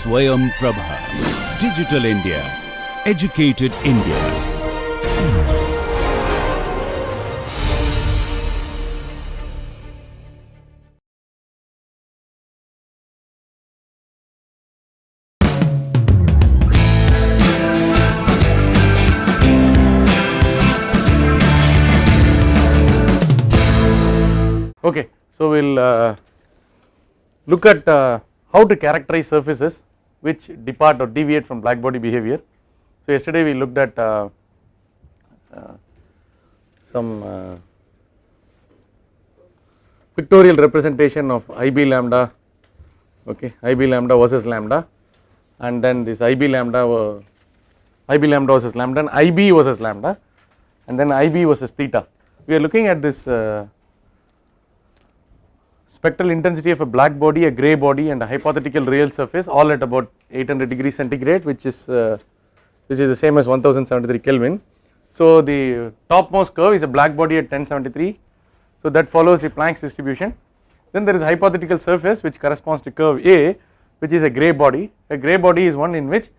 Swayam Prabha. Digital India. Educated India. Okay, so we will look at how to characterize surfaces which depart or deviate from black body behavior. So yesterday we looked at some pictorial representation of IB lambda, okay, IB lambda versus lambda, and then this IB lambda versus lambda, and IB versus lambda, and then IB versus theta. We are looking at this spectral intensity of a black body, a grey body, and a hypothetical real surface, all at about 800 degrees centigrade, which is the same as 1073 Kelvin. So the topmost curve is a black body at 1073, so that follows the Planck's distribution. Then there is a hypothetical surface which corresponds to curve A, which is a grey body. A grey body is one in which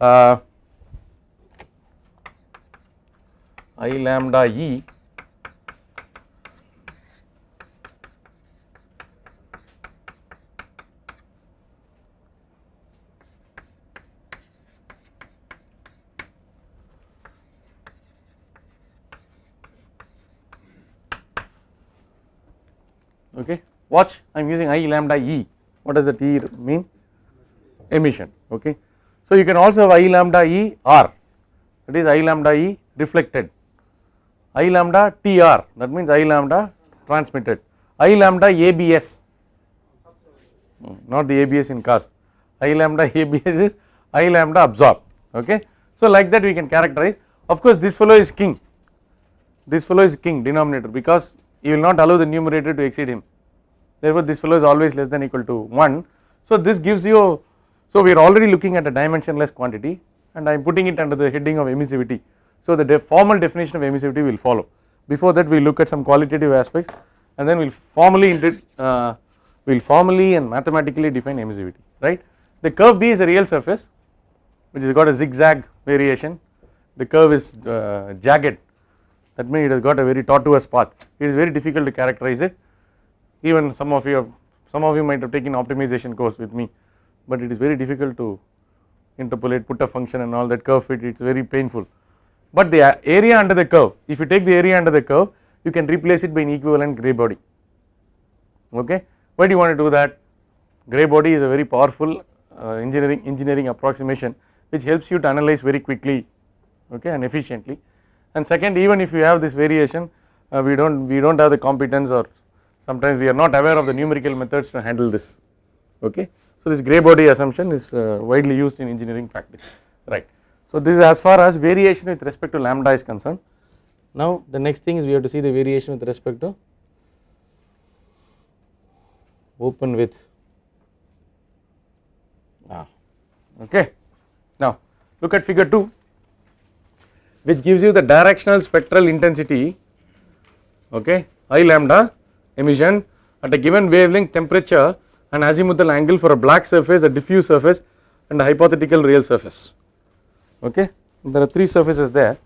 I lambda E okay. Watch, I am using I lambda E. What does that E mean? Emission, okay. So you can also have I lambda E R, that is I lambda E reflected, I lambda TR, that means I lambda transmitted, I lambda ABS, not the ABS in cars, I lambda ABS is I lambda absorb, okay. So like that we can characterize. Of course this fellow is king, denominator, because you will not allow the numerator to exceed him, therefore this fellow is always less than or equal to 1. So this gives you, so we are already looking at a dimensionless quantity and I am putting it under the heading of emissivity. So the formal definition of emissivity will follow. Before that we will look at some qualitative aspects and then we will formally and mathematically define emissivity, right. The curve B is a real surface which has got a zigzag variation, the curve is jagged, that means it has got a very tortuous path. It is very difficult to characterize it. Even some of you might have taken optimization course with me, but it is very difficult to interpolate, put a function and all that, curve fit, it is very painful. But the area under the curve, if you take the area under the curve, you can replace it by an equivalent grey body, okay. Why do you want to do that? Grey body is a very powerful engineering approximation which helps you to analyze very quickly, okay, and efficiently. And second, even if you have this variation, we don't have the competence, or sometimes we are not aware of the numerical methods to handle this, okay. So this grey body assumption is widely used in engineering practice, right. So this is as far as variation with respect to lambda is concerned. Now the next thing is we have to see the variation with respect to open with okay. Now look at figure 2, which gives you the directional spectral intensity, okay, I lambda emission at a given wavelength, temperature and azimuthal angle for a black surface, a diffuse surface and a hypothetical real surface, okay. There are 3 surfaces there.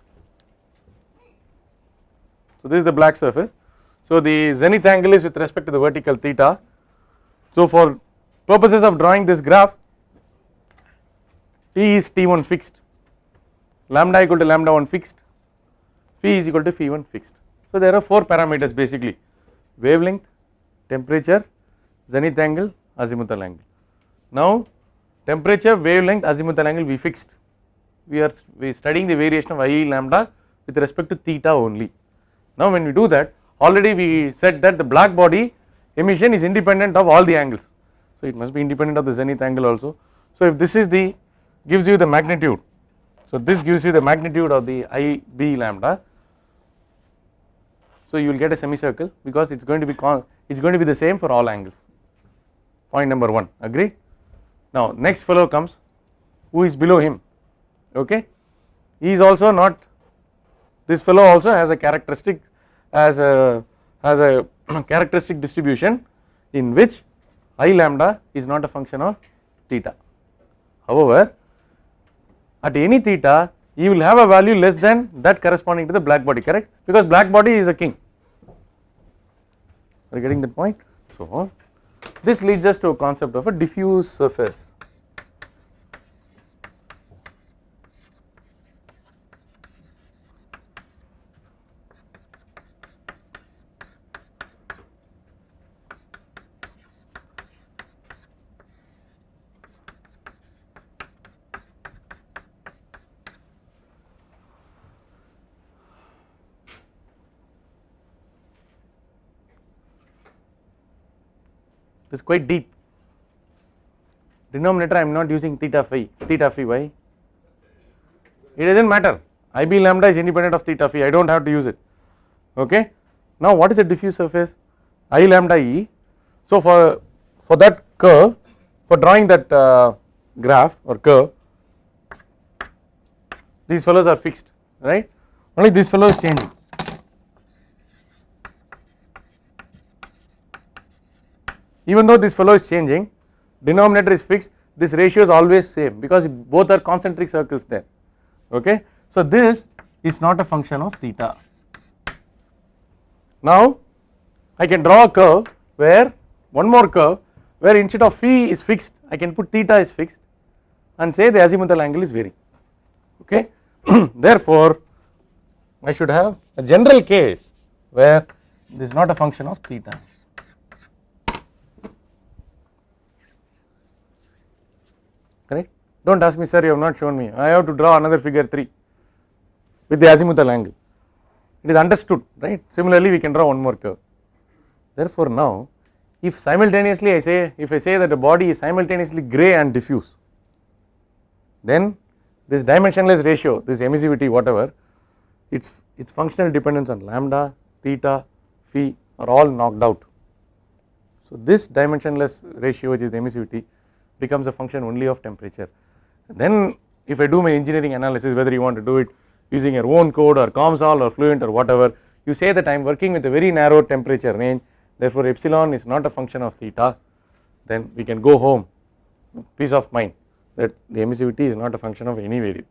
So this is the black surface. So the zenith angle is with respect to the vertical theta. So for purposes of drawing this graph, T is T1 fixed, lambda equal to lambda 1 fixed, phi is equal to phi 1 fixed. So there are 4 parameters basically: wavelength, temperature, zenith angle, azimuthal angle. Now temperature, wavelength, azimuthal angle we fixed. We are studying the variation of I lambda with respect to theta only. Now when we do that, already we said that the black body emission is independent of all the angles, so it must be independent of the zenith angle also. So if this is the gives you the magnitude, so this gives you the magnitude of the IB lambda, so you will get a semicircle because it is going to be the same for all angles. Point number 1, agreed. Now next fellow comes, who is below him, okay. He is also not, this fellow also has a characteristic characteristic distribution in which I lambda is not a function of theta, However, at any theta you will have a value less than that corresponding to the black body, correct, because black body is a king. Are you getting that point? So this leads us to a concept of a diffuse surface. It is quite deep. Denominator I am not using theta phi, why? It does not matter, IB lambda is independent of theta phi, I do not have to use it, okay. Now what is a diffuse surface? I lambda E. So for that curve, for drawing that graph or curve, these fellows are fixed, right, only this fellow is changing. Even though this fellow is changing, denominator is fixed, this ratio is always same because both are concentric circles there, okay. So this is not a function of theta. Now I can draw a curve where, one more curve where instead of phi is fixed I can put theta is fixed and say the azimuthal angle is varying, okay. Therefore I should have a general case where this is not a function of theta. Correct? Do not ask me, sir, you have not shown me, I have to draw another figure 3 with the azimuthal angle. It is understood, right? Similarly we can draw one more curve. Therefore now if simultaneously I say that the body is simultaneously grey and diffuse, then this dimensionless ratio, this emissivity whatever, its functional dependence on lambda, theta, phi are all knocked out. So this dimensionless ratio, which is the emissivity, becomes a function only of temperature. Then if I do my engineering analysis, whether you want to do it using your own code or COMSOL or Fluent or whatever, you say that I am working with a very narrow temperature range, therefore epsilon is not a function of theta, then we can go home, peace of mind that the emissivity is not a function of any variable.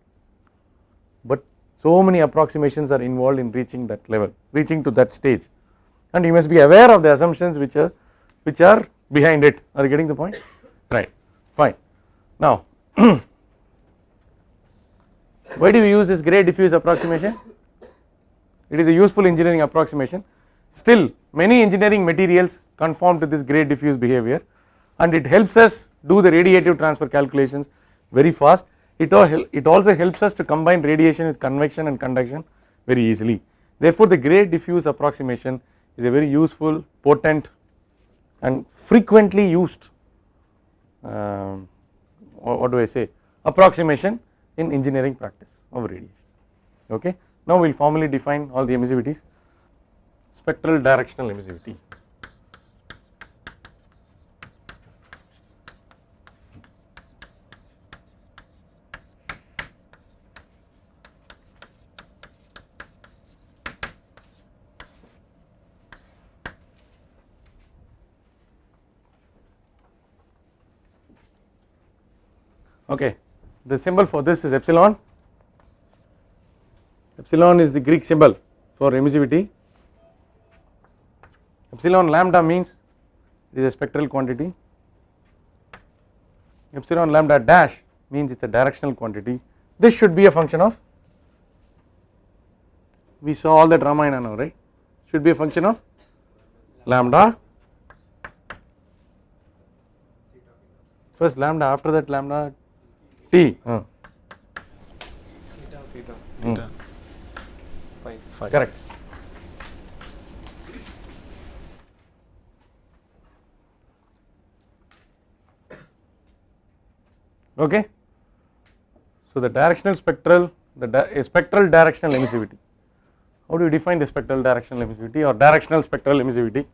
But so many approximations are involved in reaching that level, reaching to that stage, and you must be aware of the assumptions which are behind it. Are you getting the point? Right, fine. Now why do we use this gray diffuse approximation? It is a useful engineering approximation. Still many engineering materials conform to this gray diffuse behavior, and it helps us do the radiative transfer calculations very fast. It also helps us to combine radiation with convection and conduction very easily. Therefore the gray diffuse approximation is a very useful, potent and frequently used what do I say, approximation in engineering practice of radiation, okay. Now we will formally define all the emissivities. Spectral directional emissivity. Okay, the symbol for this is epsilon. Epsilon is the Greek symbol for emissivity. Epsilon lambda means it is a spectral quantity. Epsilon lambda dash means it is a directional quantity. This should be a function of, we saw all that Ramayana now, right? Should be a function of lambda, first lambda, after that lambda t. Theta. Phi. Correct. Okay. So the directional spectral, spectral directional emissivity. How do you define the spectral directional emissivity or directional spectral emissivity?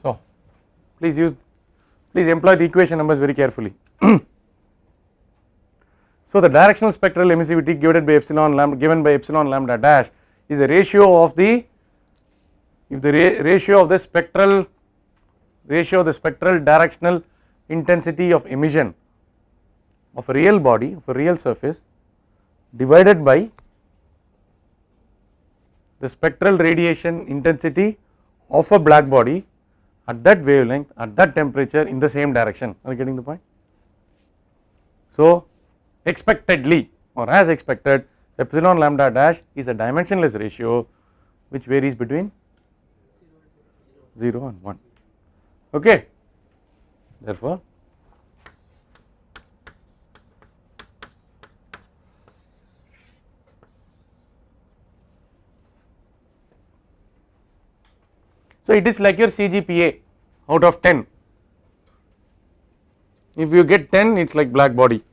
So please employ the equation numbers very carefully. So the directional spectral emissivity given by epsilon lambda dash is the ratio of the, if the ratio of the spectral directional intensity of emission of a real body, of a real surface, divided by the spectral radiation intensity of a black body at that wavelength, at that temperature, in the same direction. Are you getting the point? So expectedly, or as expected, epsilon lambda dash is a dimensionless ratio which varies between 0 and 1. Okay. Therefore, so it is like your CGPA out of 10. If you get 10, it is like black body.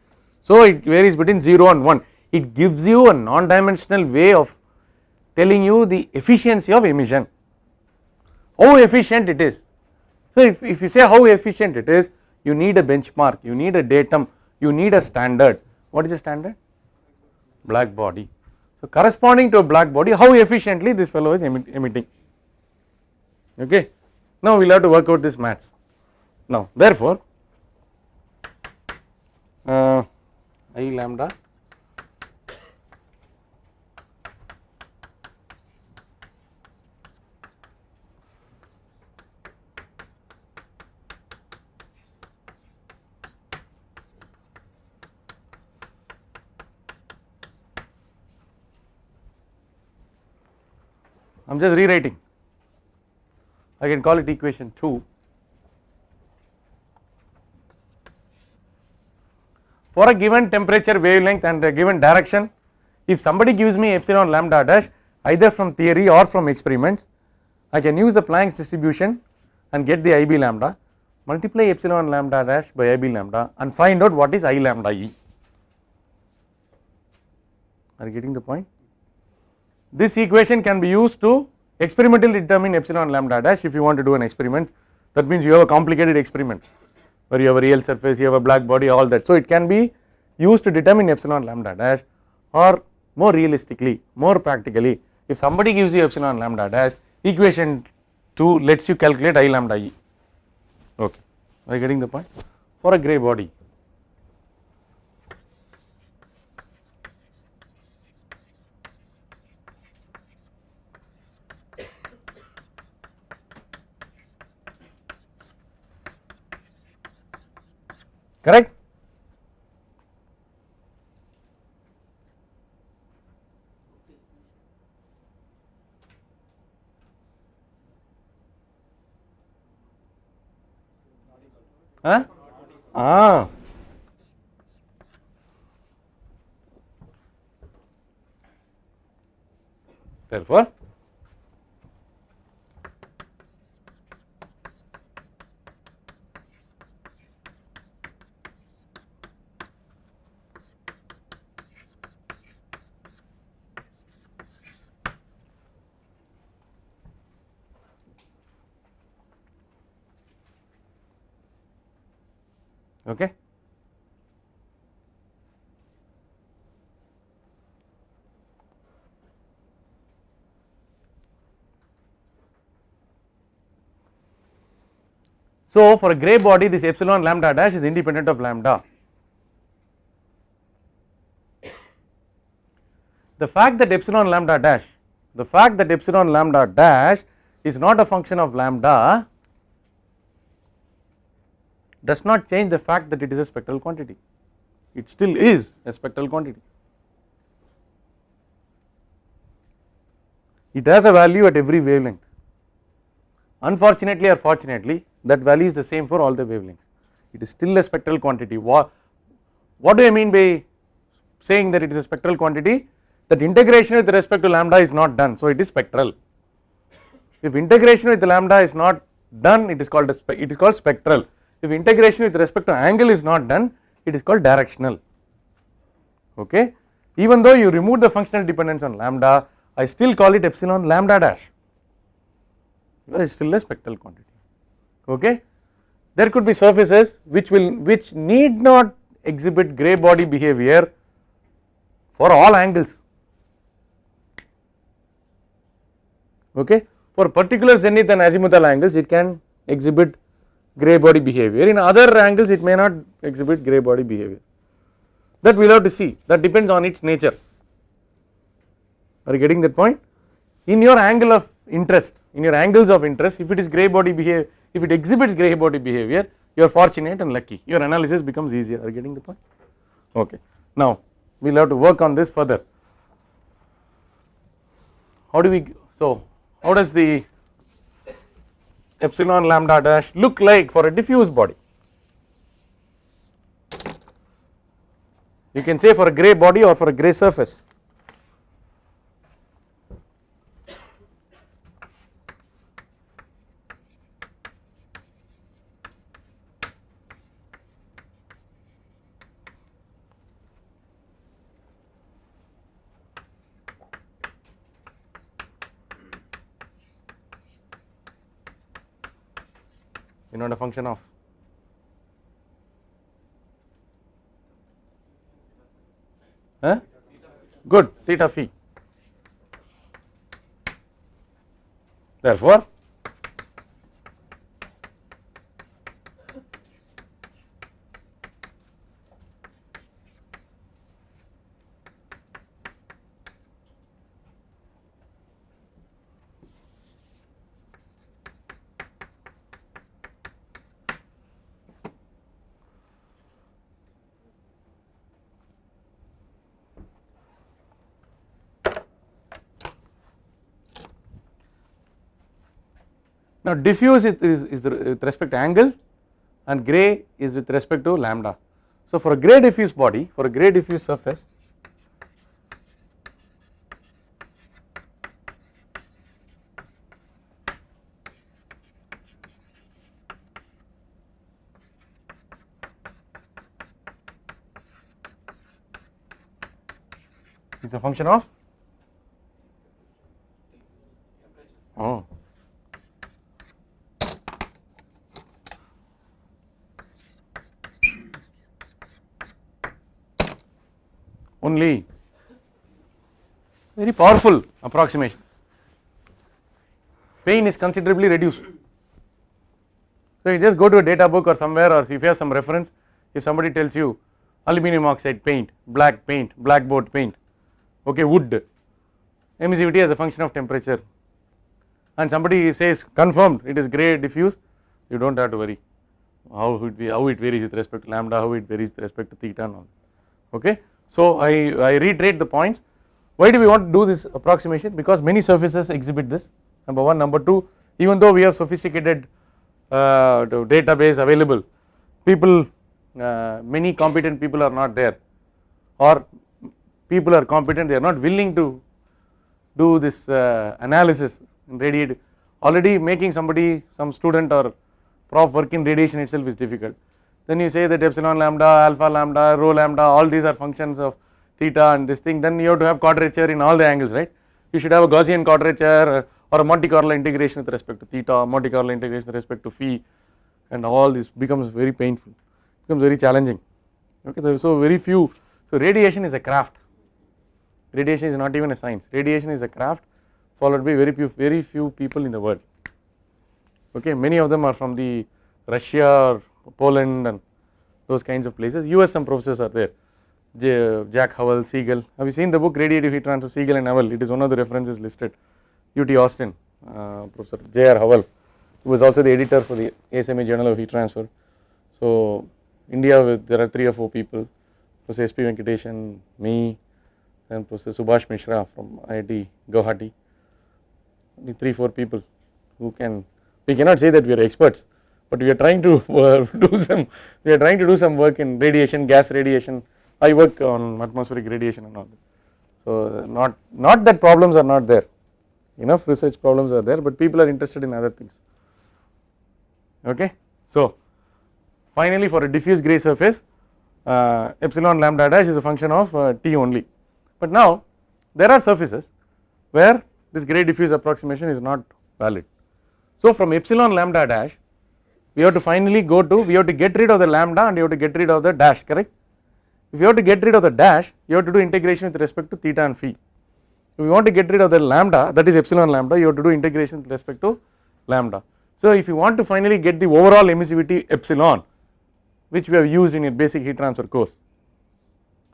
So it varies between 0 and 1. It gives you a non-dimensional way of telling you the efficiency of emission, how efficient it is. So if you say how efficient it is, you need a benchmark, you need a datum, you need a standard. What is the standard? Black body. So corresponding to a black body, how efficiently this fellow is emitting. Okay. Now we will have to work out this maths. Now therefore, I lambda I am just rewriting, I can call it equation 2. For a given temperature, wavelength and a given direction, if somebody gives me epsilon lambda dash either from theory or from experiments, I can use the Planck's distribution and get the IB lambda, multiply epsilon lambda dash by IB lambda and find out what is I lambda E. Are you getting the point? This equation can be used to experimentally determine epsilon lambda dash if you want to do an experiment. That means you have a complicated experiment where you have a real surface, you have a black body, all that. So it can be used to determine epsilon lambda dash, or more realistically, more practically, if somebody gives you epsilon lambda dash, equation 2 lets you calculate I lambda E. Okay, are you getting the point? For a grey body. Correct? Huh? Ah. Therefore, okay. So for a grey body, this epsilon lambda dash is independent of lambda. The fact that epsilon lambda dash is not a function of lambda does not change the fact that it is a spectral quantity. It still is a spectral quantity. It has a value at every wavelength. Unfortunately or fortunately, that value is the same for all the wavelengths. It is still a spectral quantity. What do I mean by saying that it is a spectral quantity? That integration with respect to lambda is not done, so it is spectral. If integration with lambda is not done, it is called spectral. If integration with respect to angle is not done, it is called directional. Okay. Even though you remove the functional dependence on lambda, I still call it epsilon lambda dash, because it is still a spectral quantity. Okay. there could be surfaces which need not exhibit gray body behavior for all angles, okay. For particular zenith and azimuthal angles it can exhibit gray body behavior, in other angles it may not exhibit gray body behavior, that we will have to see, that depends on its nature. Are you getting that point? In your angle of interest, in your angles of interest, if it is gray body behavior, if it exhibits gray body behavior, you are fortunate and lucky, your analysis becomes easier. Are you getting the point? Okay. Now we will have to work on this further. How do we, so how does the epsilon lambda dash look like for a diffuse body? You can say for a gray body or for a gray surface. You know the function of good theta phi. Therefore now diffuse is with respect to angle and gray is with respect to lambda. So for a gray diffuse body, for a gray diffuse surface, it's a function of only very powerful approximation. Pain is considerably reduced. So you just go to a data book or somewhere, or if you have some reference, if somebody tells you aluminum oxide paint, blackboard paint, okay, wood, emissivity as a function of temperature, and somebody says confirmed it is gray diffuse, you do not have to worry how it varies with respect to lambda, how it varies with respect to theta and all, okay. So I reiterate the points. Why do we want to do this approximation? Because many surfaces exhibit this, number one. Number two, even though we have sophisticated database available, people, many competent people are not there, or people are competent, they are not willing to do this analysis in radiative. Already making somebody, some student or prof work in radiation itself is difficult. Then you say that epsilon lambda, alpha lambda, rho lambda, all these are functions of theta and this thing, then you have to have quadrature in all the angles, right. You should have a Gaussian quadrature or a Monte Carlo integration with respect to theta, Monte Carlo integration with respect to phi, and all this becomes very painful, becomes very challenging, okay. So very few, so radiation is a craft, radiation is not even a science, radiation is a craft followed by very few people in the world, okay. Many of them are from the Russia or Poland and those kinds of places. US some professors are there, Jack Howell, Siegel. Have you seen the book Radiative Heat Transfer, Siegel and Howell? It is one of the references listed. UT Austin, Professor J.R. Howell, who was also the editor for the ASME Journal of Heat Transfer. So India, there are 3 or 4 people, Professor S.P. Venkatesan, me, and Professor Subhash Mishra from IIT Guwahati. Only 3 or 4 people who can, we cannot say that we are experts, but we are trying to do some work in radiation, gas radiation. I work on atmospheric radiation and all that. So not that problems are not there, enough research problems are there, but people are interested in other things, okay. So finally for a diffuse gray surface, epsilon lambda dash is a function of T only. But now there are surfaces where this gray diffuse approximation is not valid. So from epsilon lambda dash we have to finally go to, we have to get rid of the lambda and you have to get rid of the dash, correct. If you have to get rid of the dash, you have to do integration with respect to theta and phi. If you want to get rid of the lambda, that is epsilon lambda, you have to do integration with respect to lambda. So if you want to finally get the overall emissivity epsilon, which we have used in a basic heat transfer course,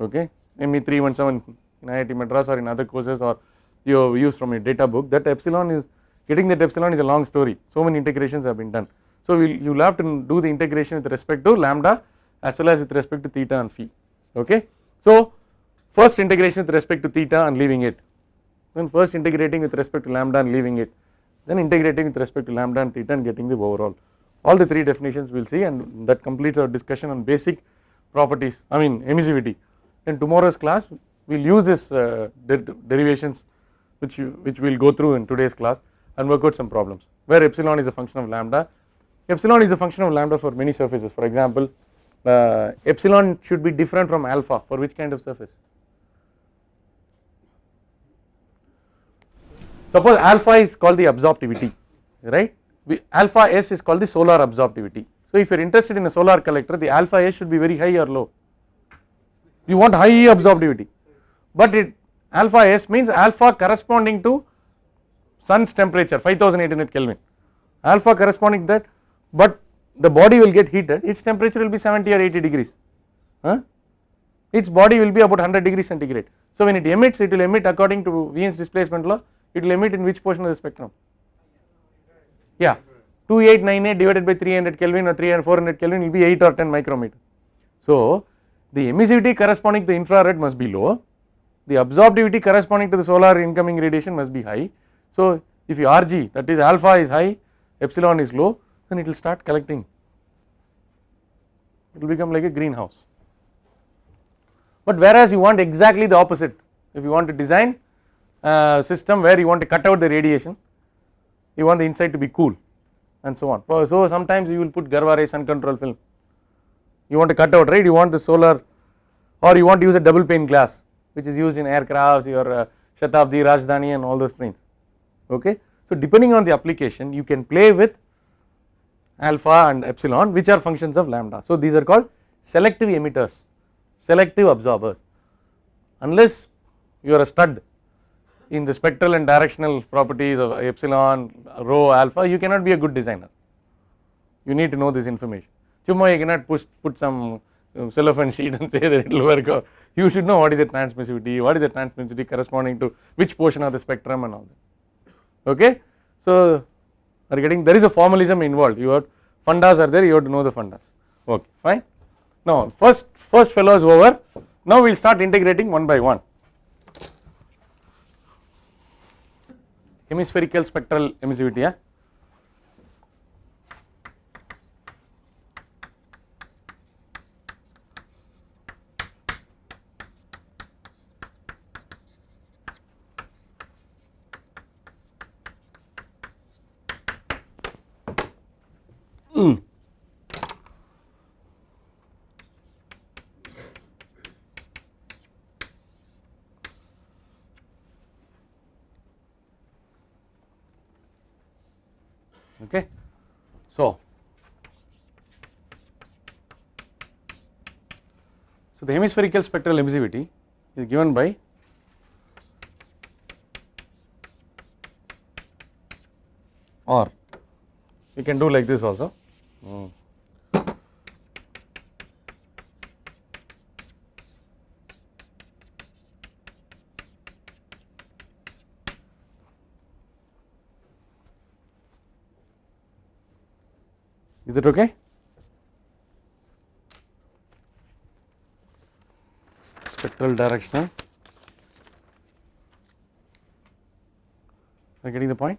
okay, ME 317 in IIT Madras or in other courses, or you have used from a data book, that epsilon is, getting that epsilon is a long story, so many integrations have been done. So you will have to do the integration with respect to lambda as well as with respect to theta and phi, okay. So first integration with respect to theta and leaving it, then first integrating with respect to lambda and leaving it, then integrating with respect to lambda and theta and getting the overall. All the three definitions we will see, and that completes our discussion on basic properties, I mean emissivity. In tomorrow's class we will use this derivations which we will go through in today's class and work out some problems where epsilon is a function of lambda. Epsilon is a function of lambda for many surfaces. For example, epsilon should be different from alpha for which kind of surface? Suppose alpha is called the absorptivity, right? Alpha S is called the solar absorptivity. So if you are interested in a solar collector, the alpha S should be very high or low? You want high absorptivity, but alpha S means alpha corresponding to sun's temperature 5800 Kelvin, alpha corresponding to that, but the body will get heated, its temperature will be 70 or 80 degrees, its body will be about 100 degrees centigrade. So when it emits, it will emit according to Wien's displacement law, it will emit in which portion of the spectrum? Yeah, 2898 divided by 300 Kelvin or 400 Kelvin will be 8 or 10 micrometer. So the emissivity corresponding to the infrared must be low, the absorptivity corresponding to the solar incoming radiation must be high. So if your Rg, that is alpha is high, epsilon is low, then it will start collecting, it will become like a greenhouse. But whereas you want exactly the opposite, if you want to design a system where you want to cut out the radiation, you want the inside to be cool and so on. So sometimes you will put Garva ray sun control film, you want to cut out, right, you want the solar, or you want to use a double pane glass which is used in aircrafts, your Shatabdi, Rajdhani and all those planes, okay. So depending on the application you can play with alpha and epsilon which are functions of lambda. So these are called selective emitters, selective absorbers. Unless you are a stud in the spectral and directional properties of epsilon, rho, alpha, you cannot be a good designer, you need to know this information. Chumma you cannot put some cellophane sheet and say that it will work out. You should know what is the transmissivity, what is the transmissivity corresponding to which portion of the spectrum and all that, okay. So are getting, there is a formalism involved, you have fundas are there, you have to know the fundas, okay, fine. Now first fellow is over, now we will start integrating one by one. Hemispherical spectral emissivity, yeah? Okay. So the hemispherical spectral emissivity is given by or you can do like this also. Is it okay? Spectral directional. Are you getting the point?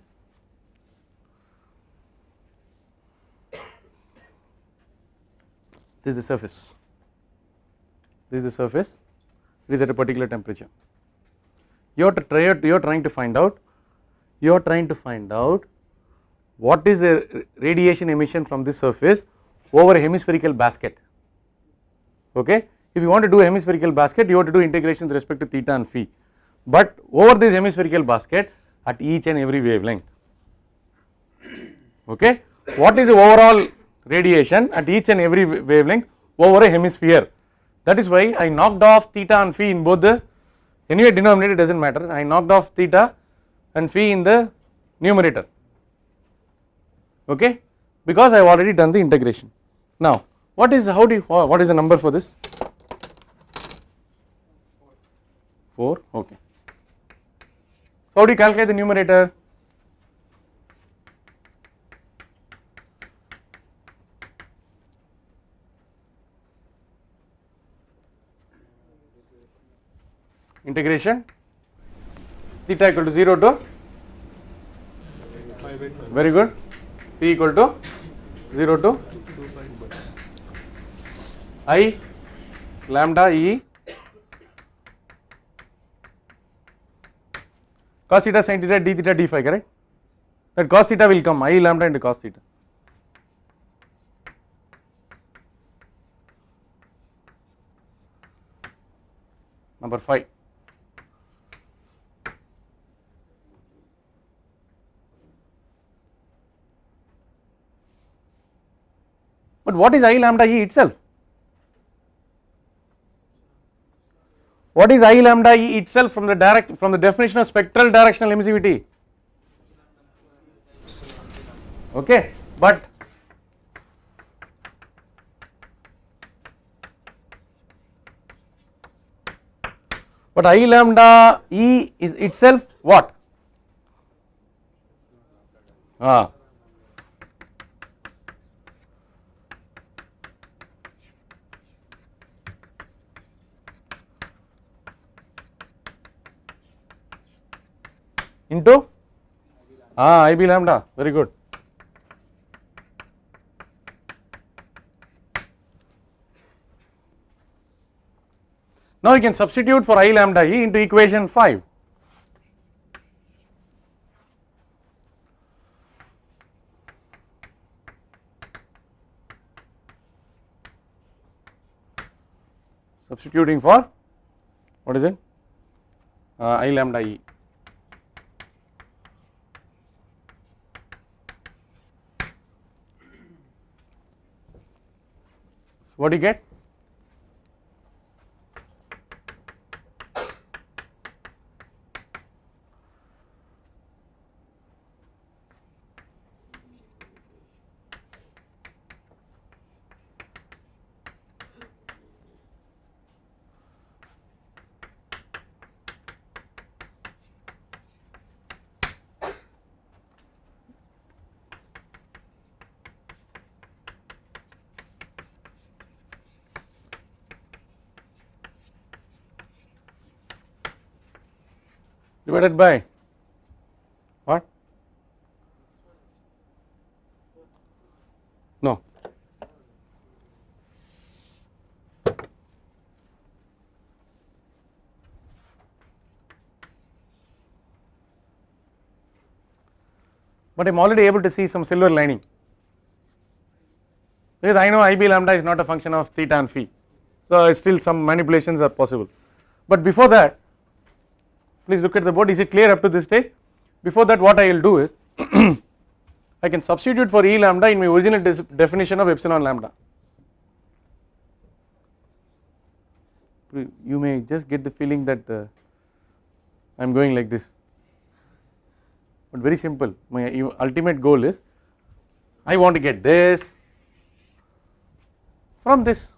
This is the surface. This is the surface. It is at a particular temperature. You are trying to find out. You are trying to find out what is the radiation emission from this surface over a hemispherical basket, okay. If you want to do a hemispherical basket, you have to do integration with respect to theta and phi, but over this hemispherical basket at each and every wavelength, okay. What is the overall radiation at each and every wavelength over a hemisphere. That is why I knocked off theta and phi in both the, anyway denominator does not matter, I knocked off theta and phi in the numerator, okay, because I have already done the integration. Now what is, what is the number for this? 4, okay. So how do you calculate the numerator? Integration theta equal to 0 to, very good, p equal to 0 to I lambda E cos theta sin theta d theta d phi, correct? That cos theta will come, I lambda into cos theta. Number 5. But what is I lambda E itself? What is I lambda E itself from the definition of spectral directional emissivity? Okay, but I lambda E is itself what? Into IB lambda, very good. Now you can substitute for I lambda E into equation 5. Substituting for, what is it? I lambda E. What do you get? Divided by what? No. But I am already able to see some silver lining, because I know IB lambda is not a function of theta and phi, so still some manipulations are possible. But before that, please look at the board. Is it clear up to this stage? Before that, what I will do is I can substitute for E lambda in my original definition of epsilon lambda. You may just get the feeling that I am going like this, but very simple. My ultimate goal is I want to get this from this.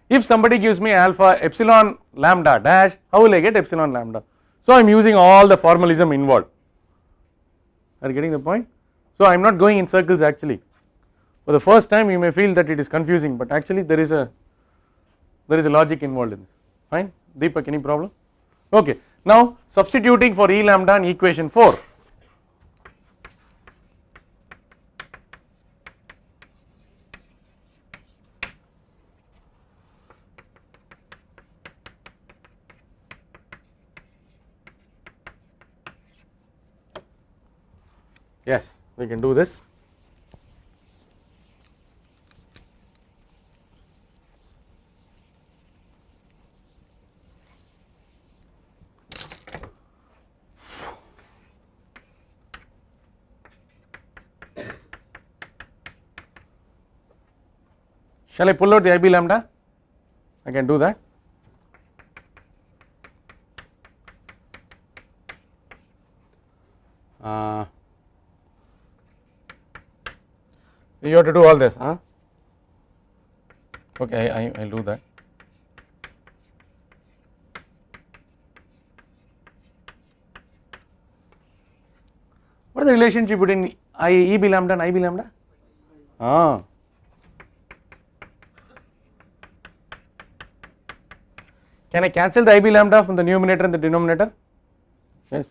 If somebody gives me alpha epsilon lambda dash, how will I get epsilon lambda? So I am using all the formalism involved. Are you getting the point? So I am not going in circles actually. For the first time you may feel that it is confusing, but actually there is a logic involved in this. Fine, Deepak, any problem? Okay, now substituting for E lambda in equation 4. Yes, we can do this. Shall I pull out the IB lambda? I can do that. You have to do all this, huh? Okay, I'll do that. What is the relationship between EB lambda and IB lambda? Can I cancel the IB lambda from the numerator and the denominator? Yes.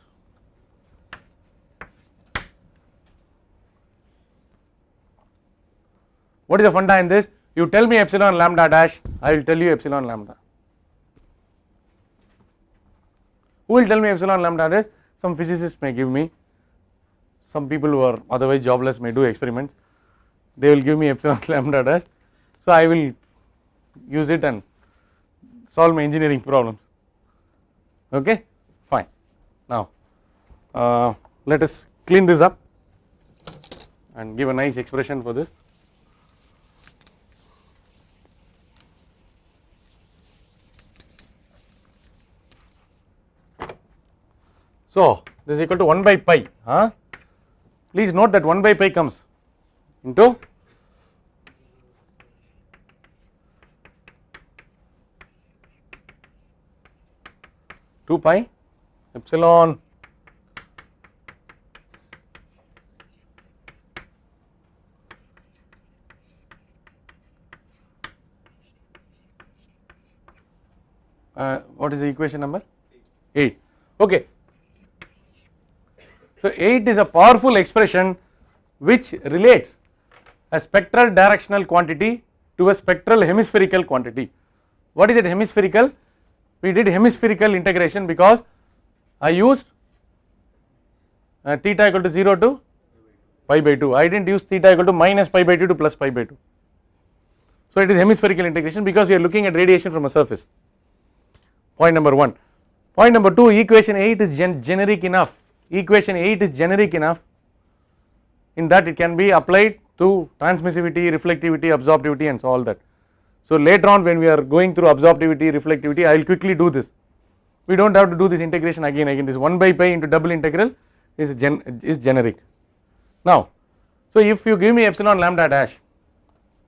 What is the funda in this? You tell me epsilon lambda dash, I will tell you epsilon lambda. Who will tell me epsilon lambda dash? Some physicists may give me, some people who are otherwise jobless may do experiments, they will give me epsilon lambda dash, so I will use it and solve my engineering problems, okay, fine. Now let us clean this up and give a nice expression for this. So this is equal to 1 by pi, please note that 1 by pi comes into two pi epsilon what is the equation number? 8. Okay. So 8 is a powerful expression which relates a spectral directional quantity to a spectral hemispherical quantity. What is it hemispherical? We did hemispherical integration because I used theta equal to 0 to pi by 2. I did not use theta equal to minus pi by 2 to plus pi by 2. So it is hemispherical integration because we are looking at radiation from a surface. Point number 1. Point number 2, equation 8 is generic enough. Equation 8 is generic enough in that it can be applied to transmissivity, reflectivity, absorptivity and so all that. So later on when we are going through absorptivity, reflectivity, I will quickly do this. We do not have to do this integration again, this 1 by pi into double integral is generic. Now, so if you give me epsilon lambda dash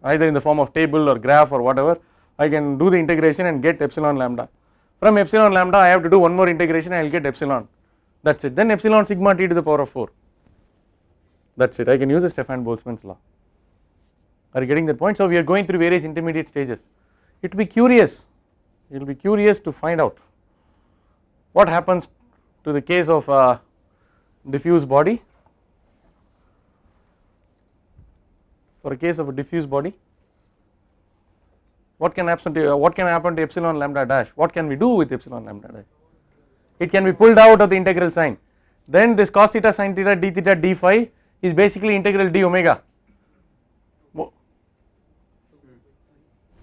either in the form of table or graph or whatever, I can do the integration and get epsilon lambda. From epsilon lambda I have to do one more integration and I will get epsilon, that is it, then epsilon sigma t to the power of 4, that is it, I can use the Stefan-Boltzmann's law. Are you getting that point? So we are going through various intermediate stages. It will be curious, to find out what happens to the case of diffuse body. For a case of a diffuse body, what can happen to epsilon lambda dash? What can we do with epsilon lambda dash? It can be pulled out of the integral sign. Then this cos theta sin theta d theta d phi is basically integral d omega.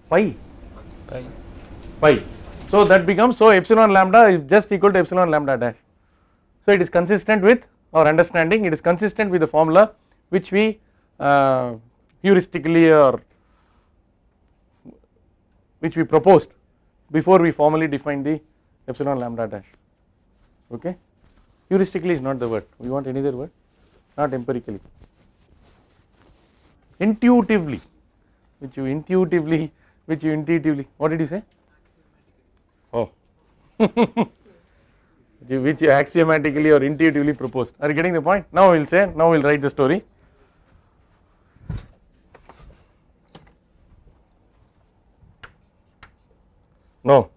Pi. So that becomes, so epsilon lambda is just equal to epsilon lambda dash. So it is consistent with our understanding, it is consistent with the formula which we heuristically or which we proposed before we formally defined the epsilon lambda dash. Okay, heuristically is not the word, we want any other word, not empirically, intuitively, which you intuitively, what did you say? Oh, which you axiomatically or intuitively proposed. Are you getting the point? Now we will say, now we will write the story. No.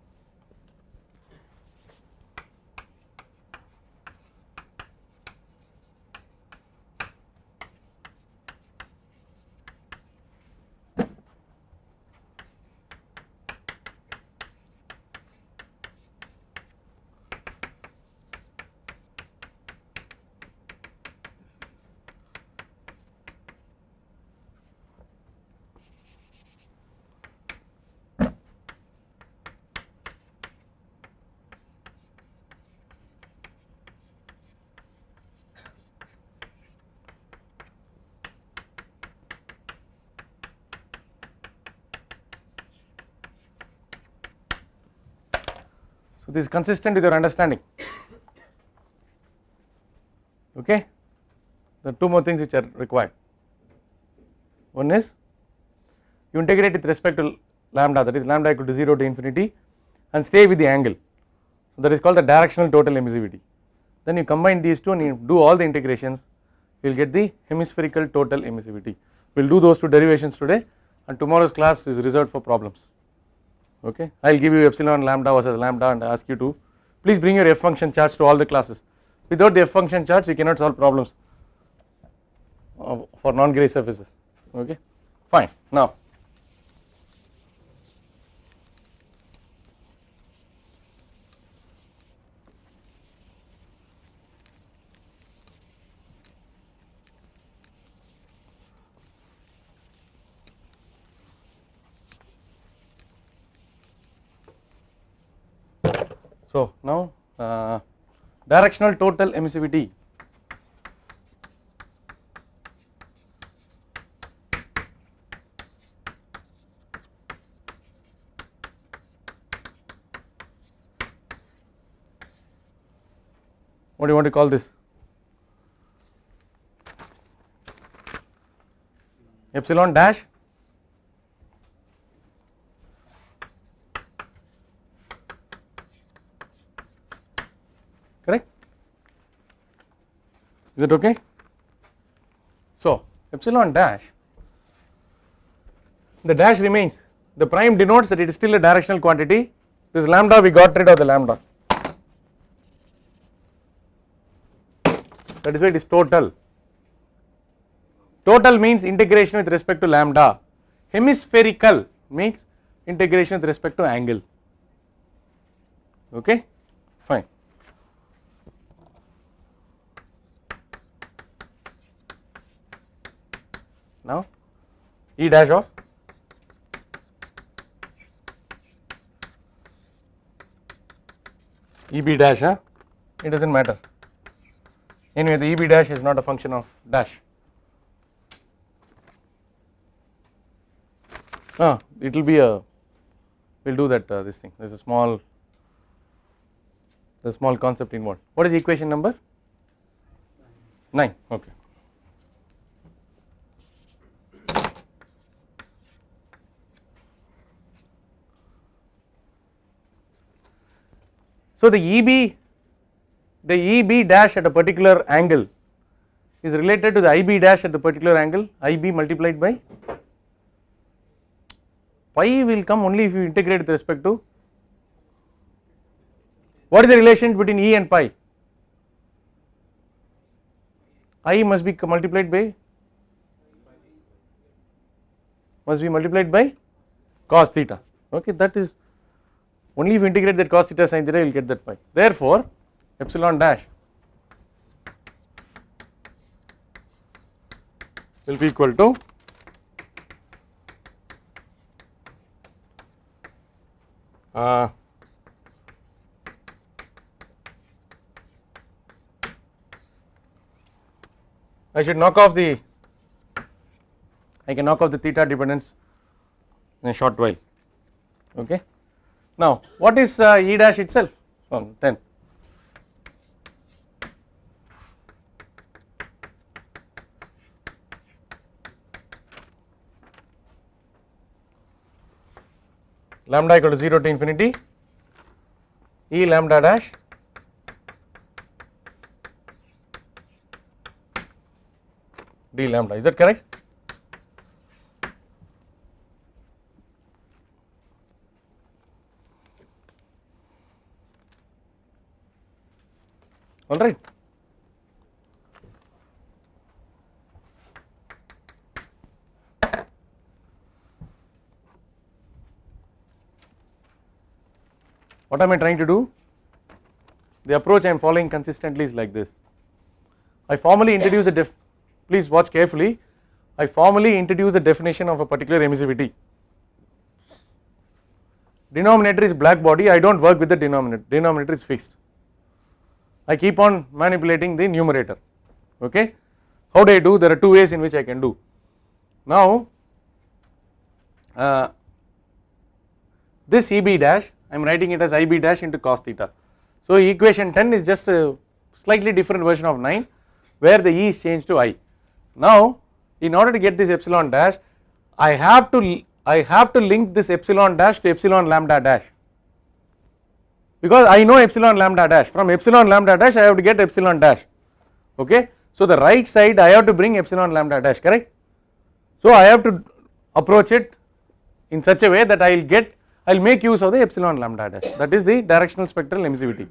So this is consistent with your understanding. Okay, there are two more things which are required. One is you integrate with respect to lambda, that is lambda equal to 0 to infinity, and stay with the angle. So that is called the directional total emissivity. Then you combine these two and you do all the integrations, you will get the hemispherical total emissivity. We will do those two derivations today, and tomorrow's class is reserved for problems. Okay, I will give you epsilon lambda versus lambda and ask you to please bring your f function charts to all the classes. Without the f function charts you cannot solve problems for non-gray surfaces. Okay, fine. Now directional total emissivity. What do you want to call this? Epsilon dash correct? Is it okay? So epsilon dash, the dash remains, the prime denotes that it is still a directional quantity. This lambda, we got rid of the lambda, that is why it is total. Total means integration with respect to lambda, hemispherical means integration with respect to angle. Okay, fine. Now E dash of EB dash, it does not matter. Anyway, the EB dash is not a function of dash. It will be a, we will do that this thing, there is a small concept involved. What is equation number 9? Okay. So the EB dash at a particular angle is related to the IB dash at the particular angle, IB multiplied by pi will come only if you integrate with respect to, what is the relation between E and pi? I must be multiplied by cos theta. Okay, that is only if you integrate that cos theta sin theta you will get that pi. Therefore epsilon dash will be equal to I should knock off the, I can knock off the theta dependence in a short while. Okay. Now what is E dash itself? 10. Lambda equal to 0 to infinity E lambda dash d lambda, is that correct? All right. What am I trying to do? The approach I am following consistently is like this. I formally introduce a please watch carefully. I formally introduce a definition of a particular emissivity. Denominator is black body, I do not work with the denominator is fixed. I keep on manipulating the numerator. Okay. How do I do? There are two ways in which I can do. Now this EB dash I am writing it as IB dash into cos theta. So equation 10 is just a slightly different version of 9 where the E is changed to I. Now in order to get this epsilon dash, I have to link this epsilon dash to epsilon lambda dash, because I know epsilon lambda dash. From epsilon lambda dash I have to get epsilon dash, okay. So the right side I have to bring epsilon lambda dash, correct. So I have to approach it in such a way that I will make use of the epsilon lambda dash, that is the directional spectral emissivity.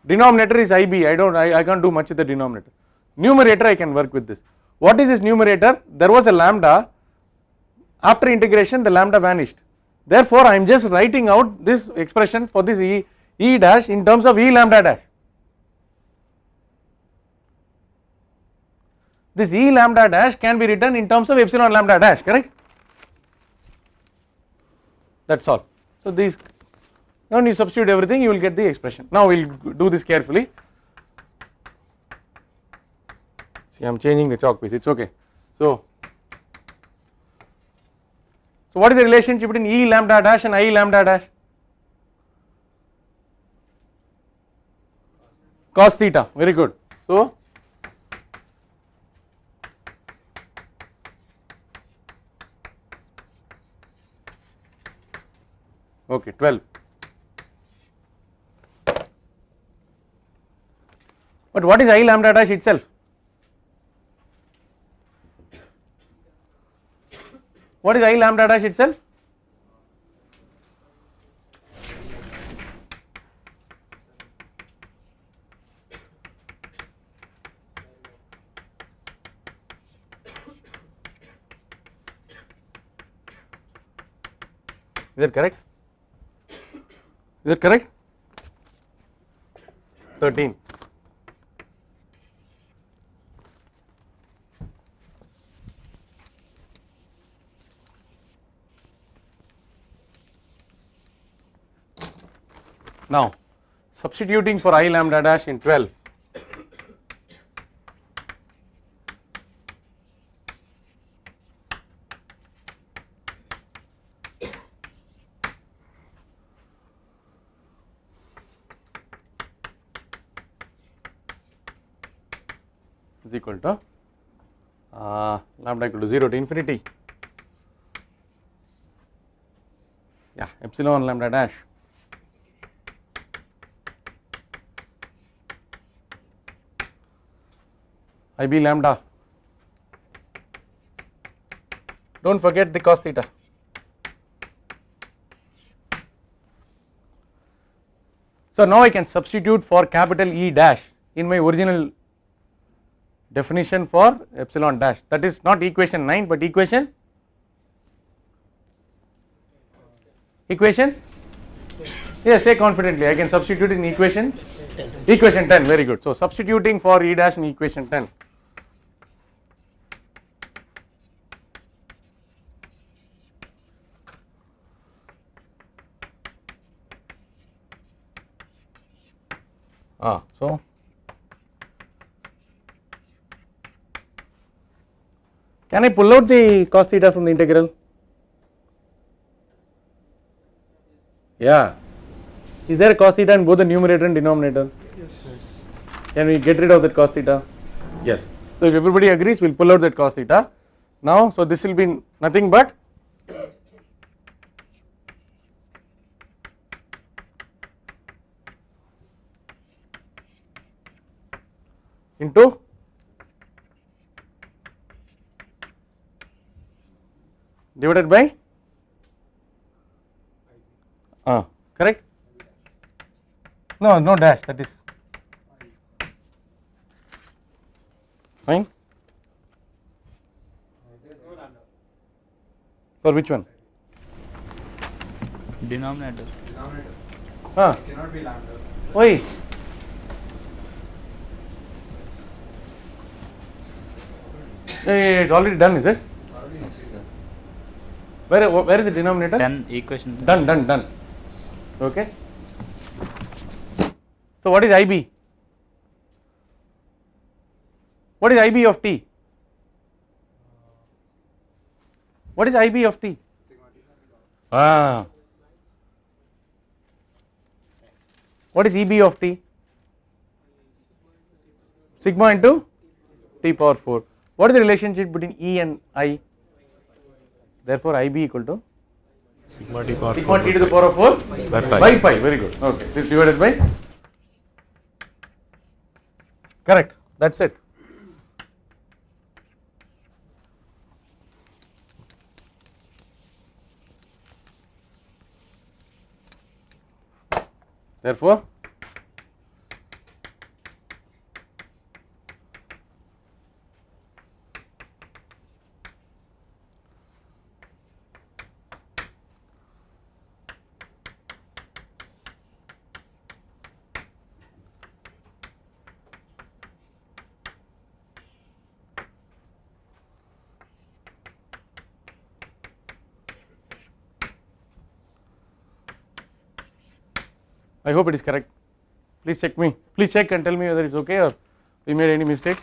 Denominator is IB, I can't do much with the denominator. Numerator I can work with this. What is this numerator? There was a lambda, after integration the lambda vanished. Therefore I am just writing out this expression for this E dash in terms of E lambda dash. This E lambda dash can be written in terms of epsilon lambda dash, correct? That is all. So these, now you substitute everything, you will get the expression. Now we will do this carefully. See, I am changing the chalk piece, it is okay. So what is the relationship between E lambda dash and I lambda dash? Cos theta, very good. So okay, 12. But what is I lambda dash itself? What is I lambda dash itself? Is that correct? Is that correct? 13. Now substituting for I lambda dash in 12, is equal to lambda equal to 0 to infinity, yeah, epsilon lambda dash IB lambda, do not forget the cos theta. So now I can substitute for capital E dash in my original definition for epsilon dash, that is not equation 9 but equation yes, say confidently, I can substitute in equation 10, very good. So substituting for E dash in equation 10, so can I pull out the cos theta from the integral? Yeah, is there a cos theta in both the numerator and denominator? Yes. Can we get rid of that cos theta? Yes. So if everybody agrees, we will pull out that cos theta. Now, so this will be nothing but into divided by correct? No dash, that is fine. For which one? Denominator. Cannot be lambda. Why? It's already done, is it? Where is the denominator? 10 equation. Done. Okay. So what is IB? What is IB of t? What is IB of t? What is EB of t? Sigma into t power 4. What is the relationship between E and I? Therefore, IB equal to Sigma t power sigma 4 t to the power of 4 by pi. by pi. Very good. Okay, this is divided by. Correct. That's it. Therefore, I hope it is correct. Please check me. Please check and tell me whether it's okay or we made any mistake.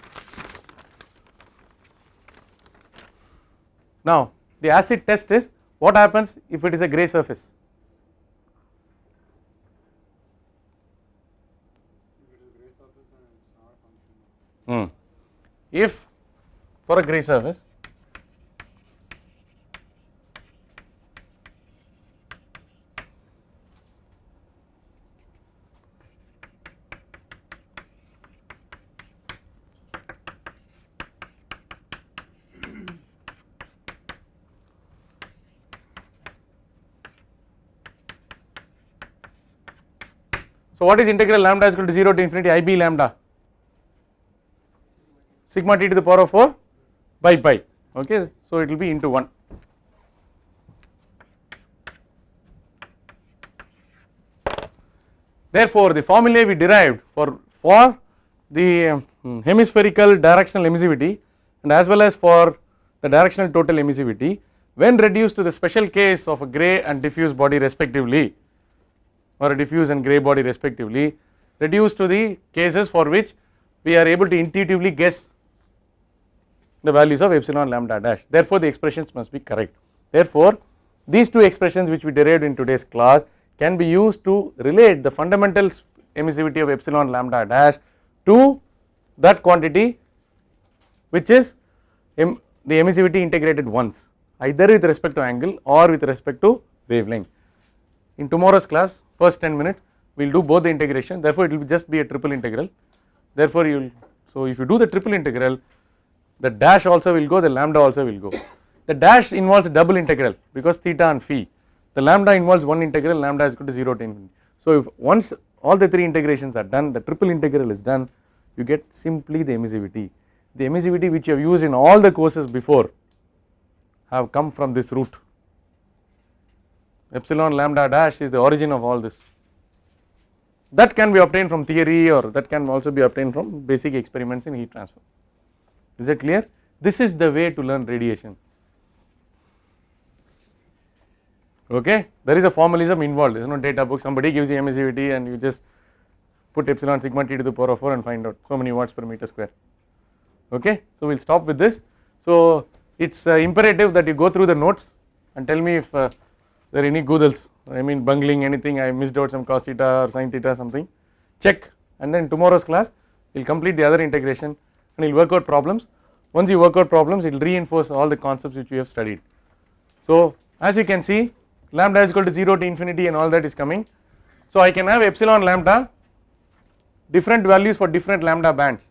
Now, the acid test is what happens if it is a grey surface. If for a grey surface, so what is integral lambda is equal to 0 to infinity IB lambda? Sigma t to the power of 4 by pi. Okay, so it will be into 1. Therefore, the formulae we derived for the hemispherical directional emissivity and as well as for the directional total emissivity, when reduced to the special case of a grey and diffuse body respectively, or a diffuse and grey body respectively, reduced to the cases for which we are able to intuitively guess the values of epsilon lambda dash. Therefore, the expressions must be correct. Therefore, these two expressions which we derived in today's class can be used to relate the fundamental emissivity of epsilon lambda dash to that quantity which is the emissivity integrated once, either with respect to angle or with respect to wavelength. In tomorrow's class, first 10 minutes we will do both the integration, therefore it will just be a triple integral. Therefore, you will, so if you do the triple integral, the dash also will go, the lambda also will go. The dash involves double integral because theta and phi. The lambda involves one integral, lambda is equal to 0 to infinity. So, if once all the three integrations are done, the triple integral is done, you get simply the emissivity. The emissivity which you have used in all the courses before have come from this root. Epsilon lambda dash is the origin of all this. That can be obtained from theory or that can also be obtained from basic experiments in heat transfer. Is that clear? This is the way to learn radiation. Okay, there is a formalism involved. There is no data book. Somebody gives you emissivity and you just put epsilon sigma t to the power of 4 and find out so many watts per meter square. Okay, so we will stop with this. So it's imperative that you go through the notes and tell me if there are any goodals. I mean bungling anything. I missed out some cos theta or sin theta something. Check, and then tomorrow's class we will complete the other integration and we will work out problems. Once you work out problems, it will reinforce all the concepts which we have studied. So as you can see, lambda is equal to 0 to infinity and all that is coming. So I can have epsilon lambda different values for different lambda bands.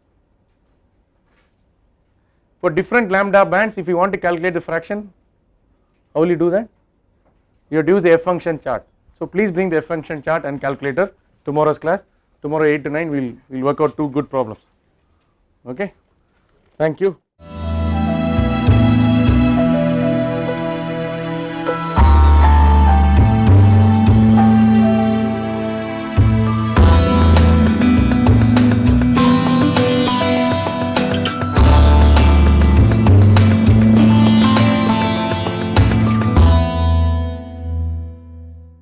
For different lambda bands, if you want to calculate the fraction, how will you do that? You have to use the f function chart. So please bring the f function chart and calculator tomorrow's class. Tomorrow 8 to 9 we will work out two good problems. Okay, thank you.